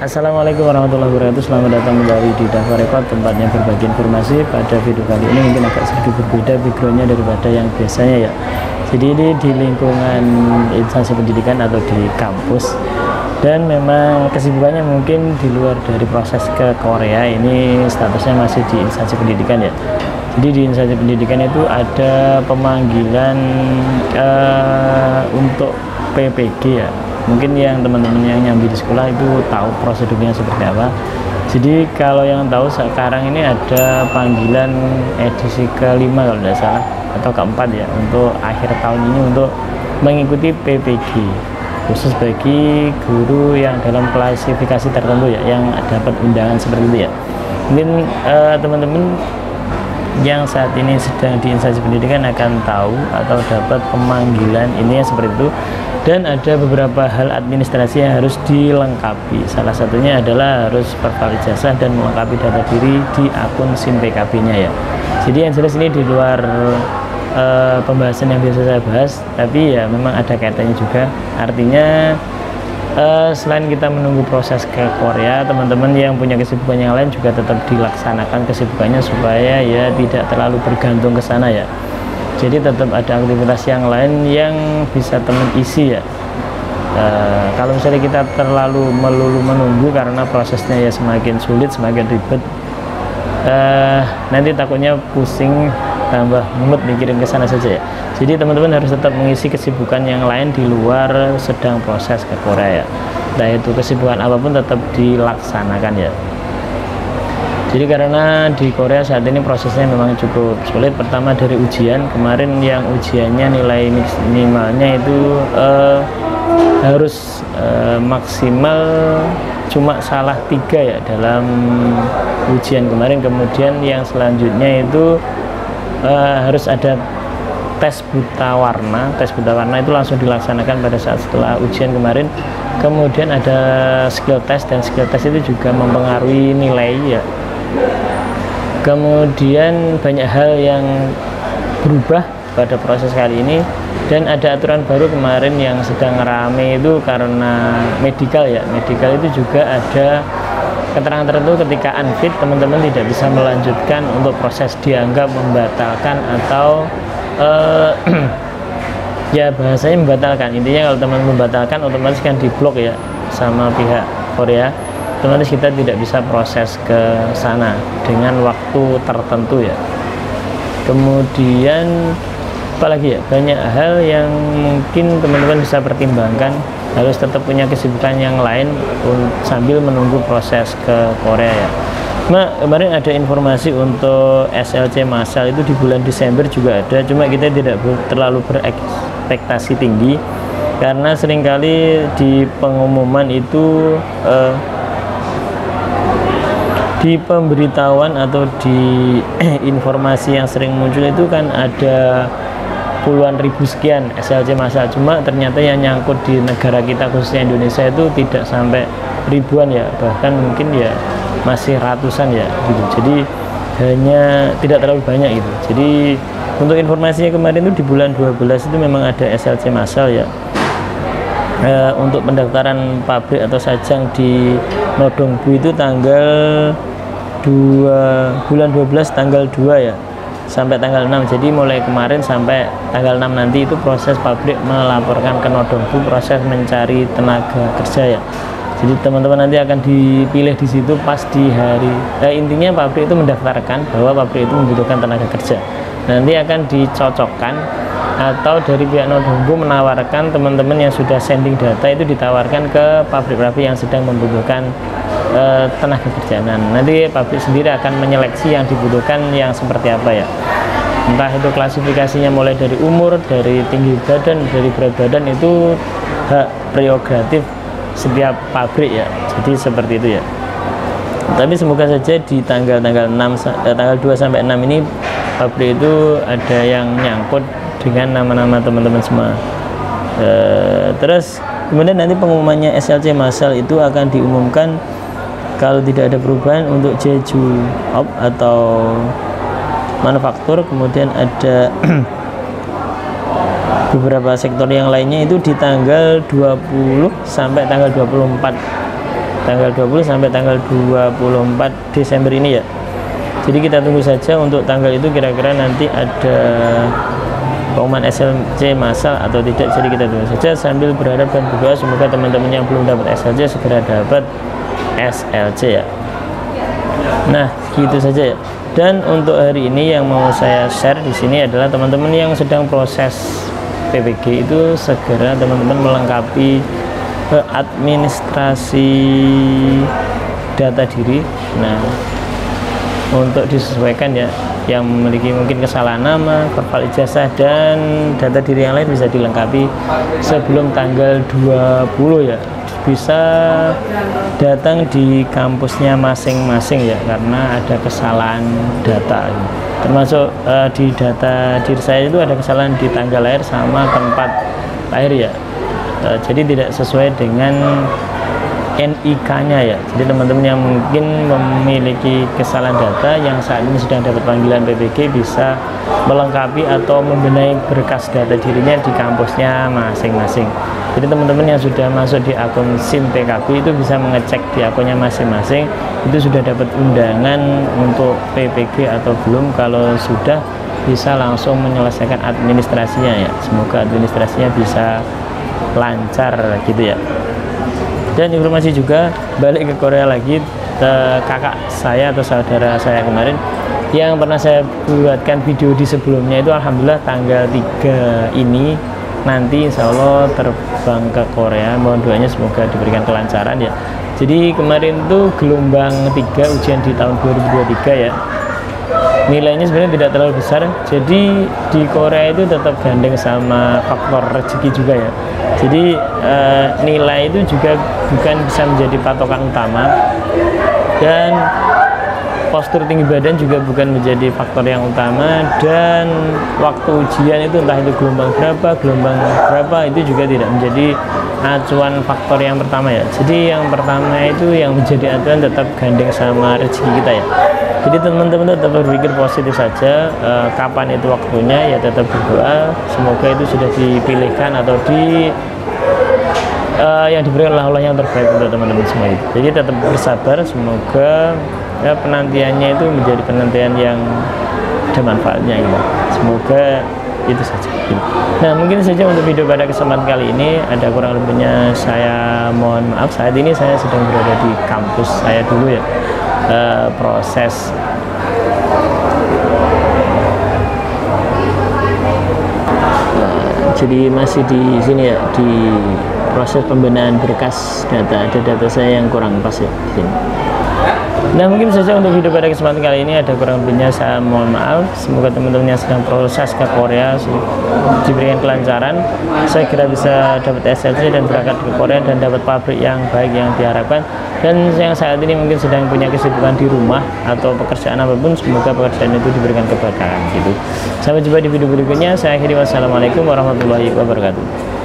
Assalamualaikum warahmatullahi wabarakatuh. Selamat datang kembali di Daftar Rekod, tempatnya berbagi informasi. Pada video kali ini mungkin agak sedikit berbeda backgroundnya daripada yang biasanya ya. Jadi ini di lingkungan instansi pendidikan atau di kampus, dan memang kesibukannya mungkin di luar dari proses ke Korea. Ini statusnya masih di instansi pendidikan ya. Jadi di instansi pendidikan itu ada pemanggilan untuk PPG ya. Mungkin yang teman-teman yang nyambi di sekolah itu tahu prosedurnya seperti apa. Jadi kalau yang tahu sekarang ini ada panggilan edisi ke-5 kalau tidak salah, atau ke-4 ya, untuk akhir tahun ini untuk mengikuti PPG khusus bagi guru yang dalam klasifikasi tertentu ya, yang dapat undangan seperti itu ya. Mungkin teman-teman yang saat ini sedang di instansi pendidikan akan tahu atau dapat pemanggilan ini seperti itu. Dan ada beberapa hal administrasi yang harus dilengkapi. Salah satunya adalah harus bervalid ijazah dan melengkapi data diri di akun SIM PKB-nya ya. Jadi yang jelas ini di luar pembahasan yang biasa saya bahas, tapi ya memang ada kaitannya juga. Artinya selain kita menunggu proses ke Korea, teman-teman yang punya kesibukan yang lain juga tetap dilaksanakan kesibukannya supaya ya tidak terlalu bergantung ke sana ya. Jadi tetap ada aktivitas yang lain yang bisa teman isi ya. Kalau misalnya kita terlalu melulu menunggu karena prosesnya ya semakin sulit, semakin ribet, nanti takutnya pusing, tambah mumet mikirin ke sana saja ya. Jadi teman-teman harus tetap mengisi kesibukan yang lain di luar sedang proses ke Korea ya. Nah itu kesibukan apapun tetap dilaksanakan ya. Jadi karena di Korea saat ini prosesnya memang cukup sulit. Pertama dari ujian, kemarin yang ujiannya nilai minimalnya itu harus maksimal cuma salah 3 ya dalam ujian kemarin. Kemudian yang selanjutnya itu harus ada tes buta warna. Tes buta warna itu langsung dilaksanakan pada saat setelah ujian kemarin. Kemudian ada skill test, dan skill test itu juga mempengaruhi nilai ya. Kemudian banyak hal yang berubah pada proses kali ini, dan ada aturan baru kemarin yang sedang rame itu karena medical ya. Medical itu juga ada keterangan tertentu ketika unfit, teman-teman tidak bisa melanjutkan untuk proses, dianggap membatalkan atau ya bahasanya membatalkan. Intinya kalau teman membatalkan otomatis kan diblok ya sama pihak Korea. Otomatis kita tidak bisa proses ke sana dengan waktu tertentu ya. Kemudian apalagi ya, banyak hal yang mungkin teman-teman bisa pertimbangkan. Harus tetap punya kesibukan yang lain sambil menunggu proses ke Korea ya. Nah, kemarin ada informasi untuk SLC massal itu di bulan Desember juga ada, cuma kita tidak terlalu berekspektasi tinggi karena seringkali di pengumuman itu di pemberitahuan atau di informasi yang sering muncul itu kan ada puluhan ribu sekian SLC massal, cuma ternyata yang nyangkut di negara kita khususnya Indonesia itu tidak sampai ribuan ya, bahkan mungkin ya masih ratusan ya gitu. Jadi hanya tidak terlalu banyak itu. Jadi untuk informasinya kemarin itu di bulan 12 itu memang ada SLC massal ya. Untuk pendaftaran pabrik atau sajang di Nodongbu itu tanggal 2 bulan 12 tanggal 2 ya sampai tanggal 6. Jadi mulai kemarin sampai tanggal 6 nanti itu proses pabrik melaporkan ke Nodongbu proses mencari tenaga kerja ya. Jadi teman-teman nanti akan dipilih di situ pas di hari intinya pabrik itu mendaftarkan bahwa pabrik itu membutuhkan tenaga kerja. Nanti akan dicocokkan atau dari pihak Nodongbu menawarkan teman-teman yang sudah sending data itu ditawarkan ke pabrik-pabrik yang sedang membutuhkan tenaga kerja. Nah, nanti pabrik sendiri akan menyeleksi yang dibutuhkan yang seperti apa ya. Entah itu klasifikasinya mulai dari umur, dari tinggi badan, dari berat badan, itu hak prerogatif setiap pabrik ya. Jadi seperti itu ya. Tapi semoga saja di tanggal 2 sampai 6 ini pabrik itu ada yang nyangkut dengan nama-nama teman-teman semua. Terus kemudian nanti pengumumannya SLC massal itu akan diumumkan kalau tidak ada perubahan untuk Jeju Op atau manufaktur. Kemudian ada beberapa sektor yang lainnya itu di tanggal 20 sampai tanggal 24 tanggal 20 sampai tanggal 24 Desember ini ya. Jadi kita tunggu saja untuk tanggal itu, kira-kira nanti ada pengumuman SLC massal atau tidak. Jadi kita tunggu saja sambil berharap dan berdoa semoga teman-teman yang belum dapat SLC segera dapat SLC ya. Nah, gitu saja ya. Dan untuk hari ini yang mau saya share di sini adalah teman-teman yang sedang proses PPG itu segera teman-teman melengkapi administrasi data diri. Nah, untuk disesuaikan ya, yang memiliki mungkin kesalahan nama, verbal ijazah dan data diri yang lain bisa dilengkapi sebelum tanggal 20 ya. Bisa datang di kampusnya masing-masing ya, karena ada kesalahan data. Termasuk di data diri saya itu ada kesalahan di tanggal lahir sama tempat lahir ya. Jadi tidak sesuai dengan NIK-nya ya. Jadi teman-teman yang mungkin memiliki kesalahan data yang saat ini sedang dapat panggilan PPG bisa melengkapi atau membenahi berkas data dirinya di kampusnya masing-masing. Jadi teman-teman yang sudah masuk di akun SIM PKB itu bisa mengecek di akunnya masing-masing itu sudah dapat undangan untuk PPG atau belum. Kalau sudah, bisa langsung menyelesaikan administrasinya ya. Semoga administrasinya bisa lancar gitu ya. Dan informasi juga, balik ke Korea lagi, kakak saya atau saudara saya kemarin yang pernah saya buatkan video di sebelumnya itu alhamdulillah tanggal 3 ini nanti insya Allah terbang ke Korea. Mohon doanya semoga diberikan kelancaran ya. Jadi kemarin tuh gelombang 3 ujian di tahun 2023 ya, nilainya sebenarnya tidak terlalu besar. Jadi di Korea itu tetap gandeng sama faktor rezeki juga ya. Jadi nilai itu juga bukan bisa menjadi patokan utama, dan postur tinggi badan juga bukan menjadi faktor yang utama, dan waktu ujian itu entah itu gelombang berapa itu juga tidak menjadi acuan faktor yang pertama ya. Jadi yang pertama itu yang menjadi acuan tetap gandeng sama rezeki kita ya. Jadi teman-teman tetap berpikir positif saja, kapan itu waktunya ya tetap berdoa semoga itu sudah dipilihkan atau yang diberikan oleh Allah yang terbaik untuk teman-teman semua itu. Jadi tetap bersabar, semoga ya penantiannya itu menjadi penantian yang ada manfaatnya gitu. Semoga itu saja. Nah, mungkin saja untuk video pada kesempatan kali ini, ada kurang lebihnya saya mohon maaf. Saat ini saya sedang berada di kampus saya dulu ya, proses jadi masih di sini ya, di proses pembenahan berkas data. Ada data saya yang kurang pas ya di sini. Nah, mungkin saja untuk video pada kesempatan kali ini, ada kurang lebihnya saya mohon maaf. Semoga teman-teman yang sedang proses ke Korea diberikan kelancaran, saya kira bisa dapat SLC dan berangkat ke Korea dan dapat pabrik yang baik yang diharapkan. Dan yang saat ini mungkin sedang punya kesibukan di rumah atau pekerjaan apapun, semoga pekerjaan itu diberikan keberkahan gitu. Sampai jumpa di video berikutnya. Saya akhiri, wassalamualaikum warahmatullahi wabarakatuh.